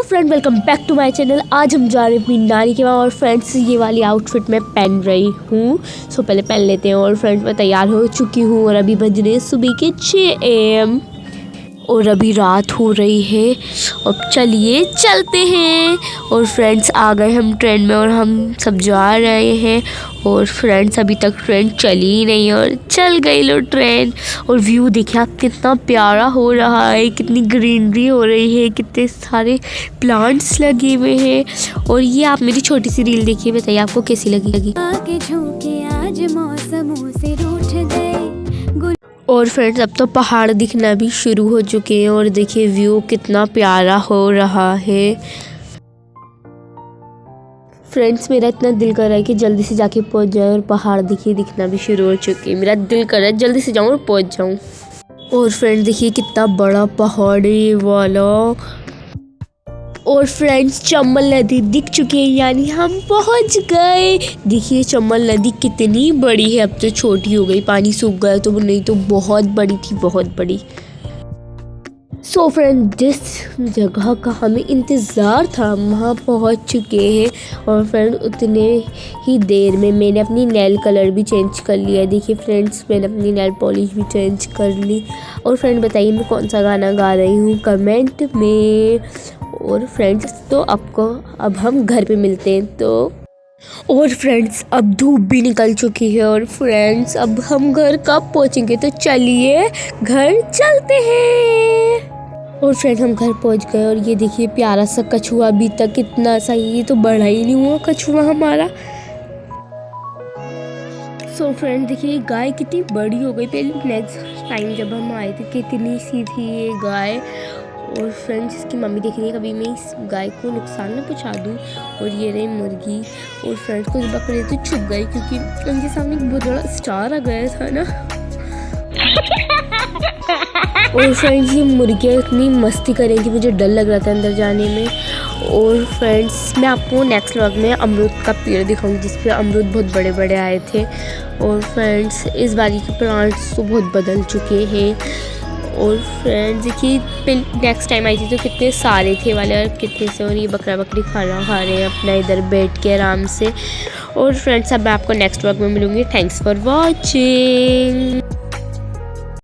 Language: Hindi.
Hello friend, welcome back to my channel. आज हम जा रहे हैं अपनी नानी के वहाँ और फ्रेंड्स ये वाली आउटफिट मैं पहन रही हूँ। सो पहले पहन लेते हैं और फ्रेंड्स मैं तैयार हो चुकी हूँ और अभी बज रहे हैं सुबह के 6 AM और अभी रात हो रही है। अब चलिए चलते हैं। और फ्रेंड्स आ गए हम ट्रेन में और हम सब जा रहे हैं। और फ्रेंड्स अभी तक ट्रेन चली ही नहीं और चल गई लो ट्रेन। और व्यू देखिए आप कितना प्यारा हो रहा है, कितनी ग्रीनरी हो रही है, कितने सारे प्लांट्स लगे हुए हैं। और ये आप मेरी छोटी सी रील देखिए, बताइए आपको कैसी लगी। आगे झोंके आज मौसमों से रूठ गए। और फ्रेंड्स अब तो पहाड़ दिखना भी शुरू हो चुके हैं और देखिए व्यू कितना प्यारा हो रहा है। फ्रेंड्स मेरा इतना दिल कर रहा है कि जल्दी से जाके पहुंच जाए और पहाड़ देखिए दिखना भी शुरू हो चुके हैं। मेरा दिल कर रहा है जल्दी से जाऊं और पहुंच जाऊं। और फ्रेंड्स देखिए कितना बड़ा पहाड़ है ये वाला। और फ्रेंड्स चंबल नदी दिख चुकी है, यानी हम पहुंच गए। देखिए चंबल नदी कितनी बड़ी है, अब तो छोटी हो गई, पानी सूख गया तो नहीं तो बहुत बड़ी थी, बहुत बड़ी। सो फ्रेंड जिस जगह का हमें इंतज़ार था वहाँ पहुँच चुके हैं। और फ्रेंड उतने ही देर में मैंने अपनी नेल कलर भी चेंज कर लिया। देखिए फ्रेंड्स मैंने अपनी नेल पॉलिश भी चेंज कर ली। और फ्रेंड बताइए मैं कौन सा गाना गा रही हूँ कमेंट में। और फ्रेंड्स तो आपको अब हम घर पे मिलते हैं तो। और फ्रेंड्स अब धूप भी निकल चुकी है और फ्रेंड्स अब हम घर कब पहुंचेंगे, तो चलिए घर चलते हैं। और फ्रेंड्स हम घर पहुंच गए और ये देखिए प्यारा सा कछुआ, अभी तक कितना सा, ये तो बड़ा ही नहीं हुआ कछुआ हमारा। सो फ्रेंड देखिए गाय कितनी बड़ी हो गई, पहले नेक्स्ट टाइम जब हम आए थे कितनी सी थी ये गाय। और फ्रेंड्स इसकी मम्मी देख रही है कभी मैं इस गाय को नुकसान न पहुंचा दूं। और ये रही मुर्गी। और फ्रेंड्स को बकरी तो छुप गई क्योंकि उनके सामने एक बहुत बड़ा स्टार आ गया था ना। और फ्रेंड्स ये मुर्गियाँ इतनी मस्ती करेंगी, मुझे डर लग रहा था अंदर जाने में। और फ्रेंड्स मैं आपको नेक्स्ट व्लॉग में अमरूद का पेड़ दिखाऊंगी जिस पे अमरूद बहुत बड़े बड़े आए थे। और फ्रेंड्स इस बारी के प्लांट्स तो बहुत बदल चुके हैं। और फ्रेंड्स देखिए नेक्स्ट टाइम आई थी तो कितने सारे थे वाले और कितने से, और ये बकरा बकरी खाना खा रहे हैं अपना इधर बैठ के आराम से। और फ्रेंड्स अब मैं आपको नेक्स्ट व्लॉग में मिलूँगी। Thanks for watching.